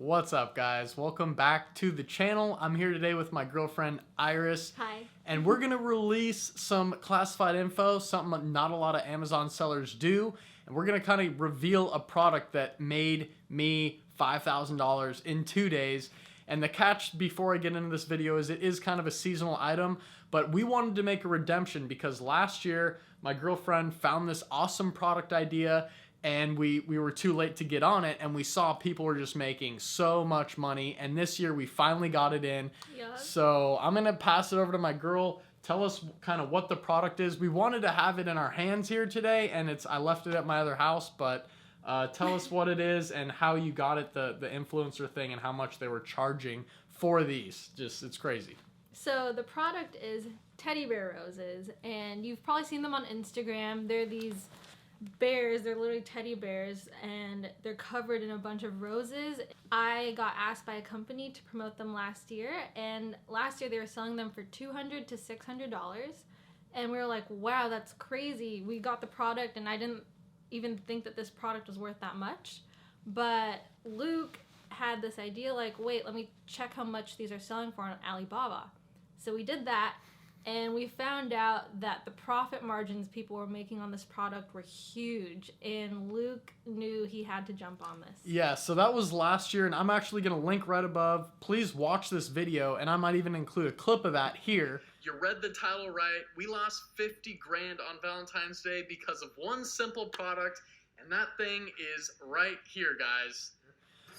What's up, guys? Welcome back to the channel. I'm here today with my girlfriend Iris. Hi. And we're gonna release some classified info, something not a lot of Amazon sellers do. And we're gonna kind of reveal a product that made me $5,000 in 2 days. And the catch before I get into this video is it is kind of a seasonal item, but we wanted to make a redemption because last year my girlfriend found this awesome product idea and we were too late to get on it, and we saw people were just making so much money, and this year we finally got it in. Yeah. So I'm gonna pass it over to my girl. Tell us kind of what the product is. We wanted to have it in our hands here today, and I left it at my other house, but tell us what it is and how you got it, the influencer thing, and how much they were charging for these. It's crazy. So the product is teddy bear roses, and you've probably seen them on Instagram. They're these bears, they're literally teddy bears, and they're covered in a bunch of roses. I got asked by a company to promote them last year, and last year they were selling them for $200 to $600, and we were like, wow, that's crazy. We got the product, and I didn't even think that this product was worth that much, but Luke had this idea like, wait, let me check how much these are selling for on Alibaba. So we did that, and we found out that the profit margins people were making on this product were huge, and Luke knew he had to jump on this. Yeah, so that was last year, and I'm actually going to link right above. Please watch this video, and I might even include a clip of that here. You read the title right. We lost 50 grand on Valentine's Day because of one simple product, and that thing is right here, guys.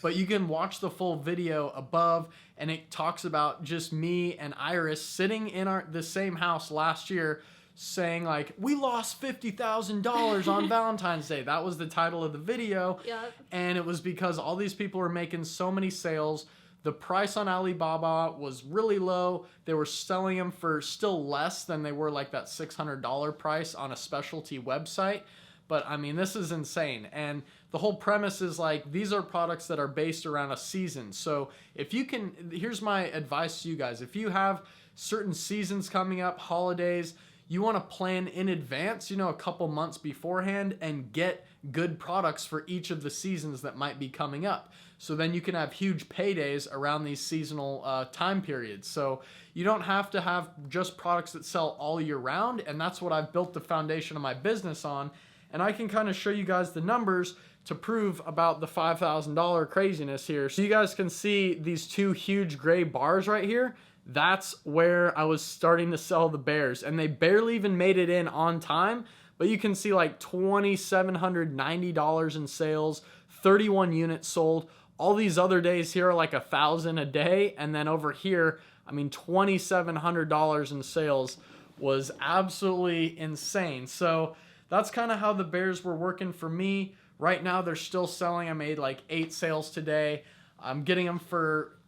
But you can watch the full video above, and it talks about just me and Iris sitting in the same house last year saying like, we lost $50,000 on Valentine's Day. That was the title of the video. Yep. And it was because all these people were making so many sales. The price on Alibaba was really low. They were selling them for still less than they were like that $600 price on a specialty website. But I mean, this is insane. And the whole premise is like, these are products that are based around a season. So if you can, here's my advice to you guys. If you have certain seasons coming up, holidays, you want to plan in advance, a couple months beforehand, and get good products for each of the seasons that might be coming up. So then you can have huge paydays around these seasonal time periods. So you don't have to have just products that sell all year round. And that's what I've built the foundation of my business on. And I can kind of show you guys the numbers to prove about the $5,000 craziness here. So you guys can see these two huge gray bars right here. That's where I was starting to sell the bears, and they barely even made it in on time. But you can see like $2,790 in sales, 31 units sold. All these other days here are like 1,000 a day. And then over here, I mean, $2,700 in sales was absolutely insane. So that's kind of how the bears were working for me. Right now, they're still selling. I made like 8 sales today. I'm getting them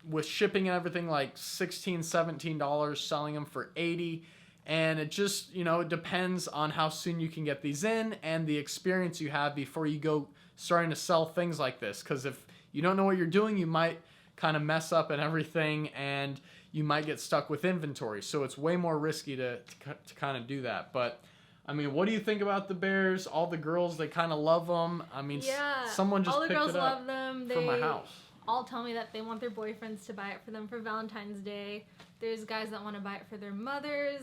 with shipping and everything, like $16, $17, selling them for $80. And it just, it depends on how soon you can get these in and the experience you have before you go starting to sell things like this. Because if you don't know what you're doing, you might kind of mess up and everything, and you might get stuck with inventory. So it's way more risky to kind of do that. But I mean, what do you think about the bears? All the girls, they kind of love them. I mean, yeah, someone just picked it up all the girls love them. from my house. All tell me that they want their boyfriends to buy it for them for Valentine's Day. There's guys that want to buy it for their mothers.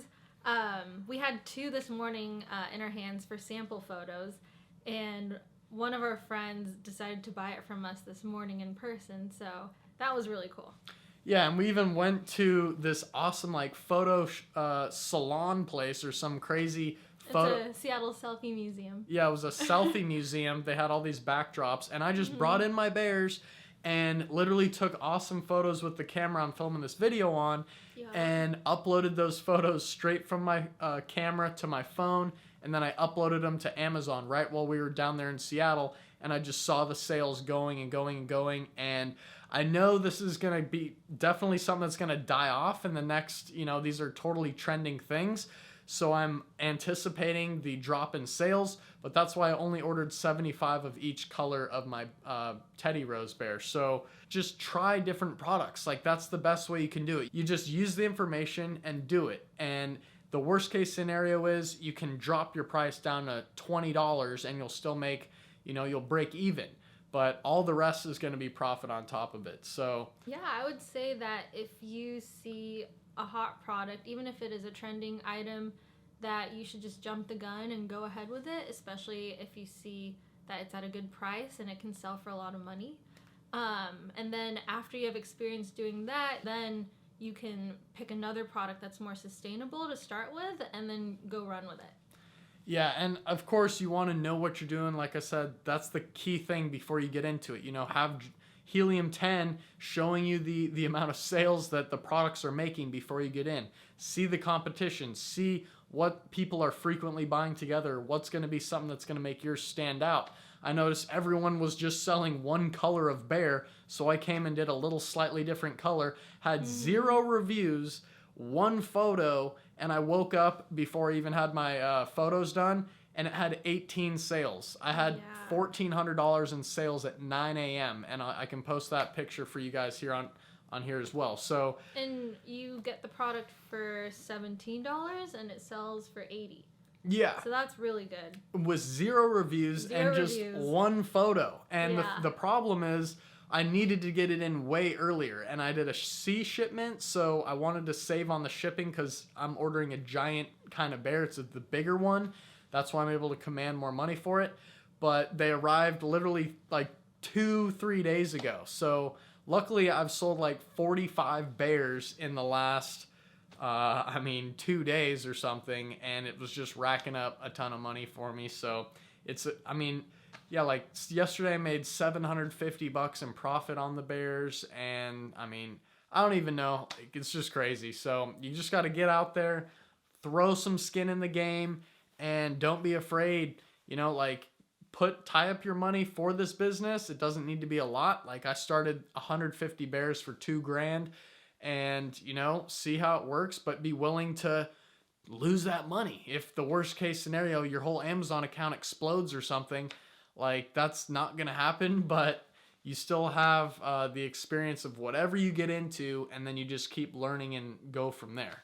We had 2 this morning in our hands for sample photos, and one of our friends decided to buy it from us this morning in person, so that was really cool. Yeah, and we even went to this awesome like photo salon place or some crazy photo. It's a Seattle selfie museum. Yeah, it was a selfie museum. They had all these backdrops, and I just brought in my bears and literally took awesome photos with the camera I'm filming this video on, and uploaded those photos straight from my camera to my phone, and then I uploaded them to Amazon right while we were down there in Seattle, and I just saw the sales going and going and going, and I know this is going to be definitely something that's going to die off in the next, these are totally trending things. So I'm anticipating the drop in sales, but that's why I only ordered 75 of each color of my teddy rose bear. So just try different products. Like, that's the best way you can do it. You just use the information and do it. And the worst case scenario is you can drop your price down to $20 and you'll still make, you'll break even. but all the rest is going to be profit on top of it. So yeah, I would say that if you see a hot product, even if it is a trending item, that you should just jump the gun and go ahead with it, especially if you see that it's at a good price and it can sell for a lot of money. And then after you have experience doing that, then you can pick another product that's more sustainable to start with and then go run with it. yeah, and of course you want to know what you're doing. Like I said, that's the key thing before you get into it. You know, have Helium-10 showing you the amount of sales that the products are making before you get in. See the competition. See what people are frequently buying together. What's going to be something that's going to make yours stand out. I noticed everyone was just selling one color of bear, so I came and did a little slightly different color. Had 0 reviews, 1 photo, and I woke up before I even had my photos done, and it had 18 sales. I had $1,400 in sales at 9 a.m., and I can post that picture for you guys here on here as well. So, and you get the product for $17 and it sells for $80. yeah. So that's really good. With 0 reviews and just 1 photo. And the problem is I needed to get it in way earlier, and I did a sea shipment, so I wanted to save on the shipping because I'm ordering a giant kind of bear. It's the bigger one. That's why I'm able to command more money for it. But they arrived literally like 2-3 days ago. So luckily I've sold like 45 bears in the last 2 days or something, and it was just racking up a ton of money for me. So it's, yeah, like yesterday I made $750 in profit on the bears, and I don't even know. It's just crazy. So you just got to get out there, throw some skin in the game, and don't be afraid. You know, like tie up your money for this business. It doesn't need to be a lot. Like I started 150 bears for $2,000, and see how it works, but be willing to lose that money. If the worst case scenario, your whole Amazon account explodes or something, like that's not going to happen, but you still have the experience of whatever you get into, and then you just keep learning and go from there.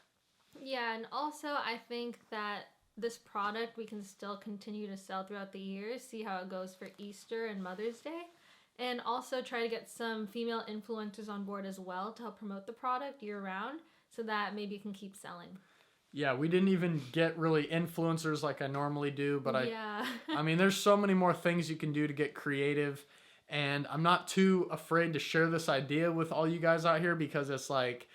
Yeah, and also I think that this product we can still continue to sell throughout the year, see how it goes for Easter and Mother's Day, and also try to get some female influencers on board as well to help promote the product year round so that maybe it can keep selling. Yeah, we didn't even get really influencers like I normally do, but yeah. There's so many more things you can do to get creative, and I'm not too afraid to share this idea with all you guys out here because it's like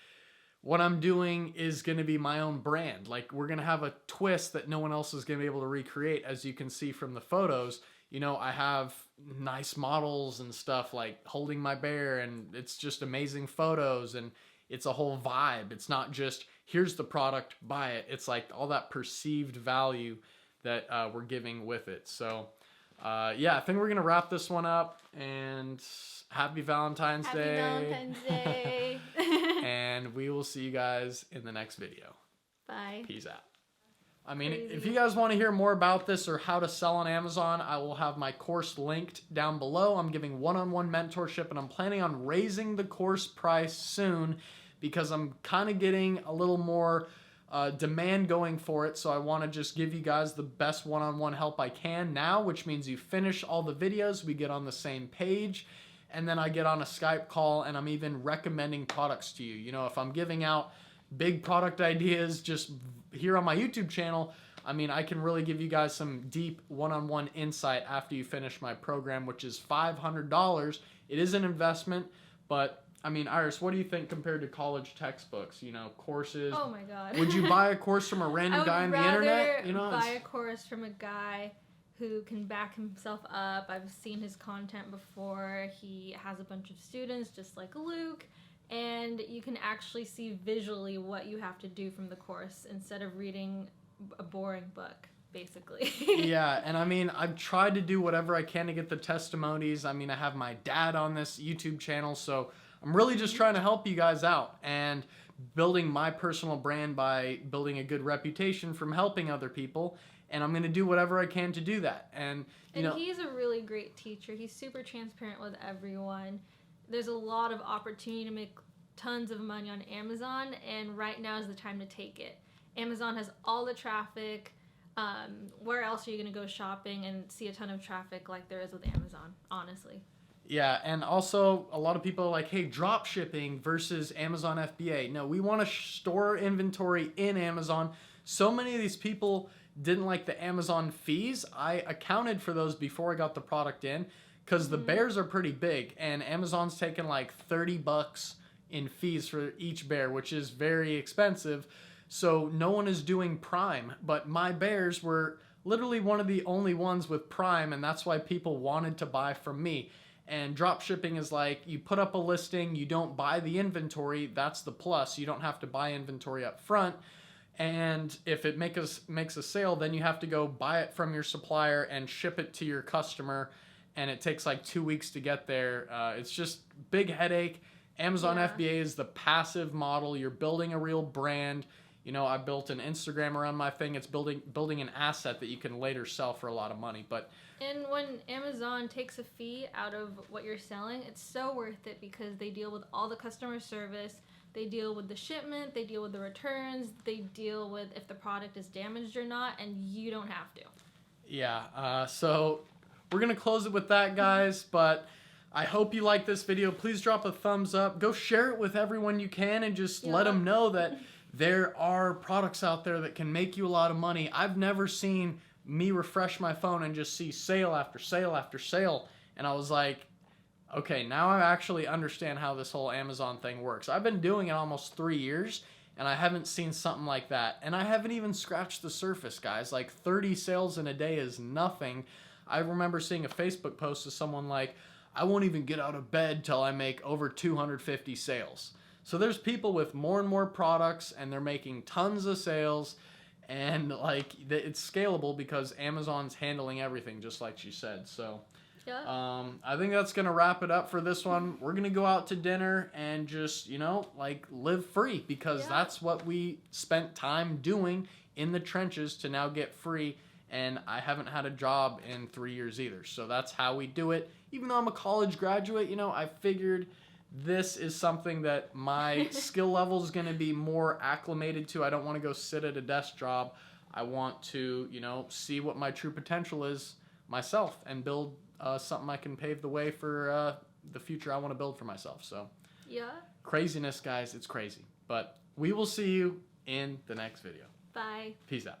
what I'm doing is going to be my own brand. Like we're going to have a twist that no one else is going to be able to recreate, as you can see from the photos. I have nice models and stuff like holding my bear, and it's just amazing photos, and it's a whole vibe. It's not just here's the product, buy it. It's like all that perceived value that we're giving with it. So I think we're gonna wrap this one up, and happy Valentine's Day. Happy Valentine's Day. And we will see you guys in the next video. Bye. Peace out. If you guys want to hear more about this or how to sell on Amazon, I will have my course linked down below. I'm giving one-on-one mentorship, and I'm planning on raising the course price soon because I'm kind of getting a little more demand going for it. So I want to just give you guys the best one-on-one help I can now, which means you finish all the videos, we get on the same page, and then I get on a Skype call, and I'm even recommending products to you. If I'm giving out big product ideas just here on my YouTube channel, I can really give you guys some deep one-on-one insight after you finish my program, which is $500. It is an investment, but Iris, what do you think compared to college textbooks, courses? Oh my God. Would you buy a course from a random guy on the internet? I would rather buy a course from a guy who can back himself up. I've seen his content before. He has a bunch of students just like Luke, and you can actually see visually what you have to do from the course instead of reading a boring book, basically. Yeah, and I've tried to do whatever I can to get the testimonies. I have my dad on this YouTube channel, so I'm really just trying to help you guys out and building my personal brand by building a good reputation from helping other people, and I'm going to do whatever I can to do that. And he's a really great teacher. He's super transparent with everyone. There's a lot of opportunity to make tons of money on Amazon, and right now is the time to take it. Amazon has all the traffic. Where else are you going to go shopping and see a ton of traffic like there is with Amazon, honestly? Yeah, and also a lot of people are like, hey, drop shipping versus Amazon FBA. No, we want to store inventory in Amazon. So many of these people didn't like the Amazon fees. I accounted for those before I got the product in because the bears are pretty big, and Amazon's taking like $30 in fees for each bear, which is very expensive. So no one is doing Prime, but my bears were literally one of the only ones with Prime, and that's why people wanted to buy from me. And drop shipping is like you put up a listing, you don't buy the inventory. That's the plus. You don't have to buy inventory up front. And if it makes a sale, then you have to go buy it from your supplier and ship it to your customer. And it takes like 2 weeks to get there. It's just big headache. Amazon FBA is the passive model. You're building a real brand. You know, I built an Instagram around my thing. It's building an asset that you can later sell for a lot of money. And when Amazon takes a fee out of what you're selling, it's so worth it because they deal with all the customer service, they deal with the shipment, they deal with the returns, they deal with if the product is damaged or not, and you don't have to. Yeah, so we're going to close it with that, guys, but I hope you like this video. Please drop a thumbs up. Go share it with everyone you can and just let them know that there are products out there that can make you a lot of money. I've never seen me refresh my phone and just see sale after sale after sale. And I was like, okay, now I actually understand how this whole Amazon thing works. I've been doing it almost 3 years, and I haven't seen something like that. And I haven't even scratched the surface, guys. Like 30 sales in a day is nothing. I remember seeing a Facebook post of someone like, I won't even get out of bed till I make over 250 sales. So there's people with more and more products, and they're making tons of sales, and like it's scalable because Amazon's handling everything, just like she said. So I think that's gonna wrap it up for this one. We're gonna go out to dinner and just, you know, like live free because that's what we spent time doing in the trenches to now get free. And I haven't had a job in 3 years either. So that's how we do it. Even though I'm a college graduate, you know, I figured this is something that my skill level is going to be more acclimated to. I don't want to go sit at a desk job. I want to, you know, see what my true potential is myself and build something I can pave the way for the future I want to build for myself. So craziness, guys. It's crazy. But we will see you in the next video. Bye. Peace out.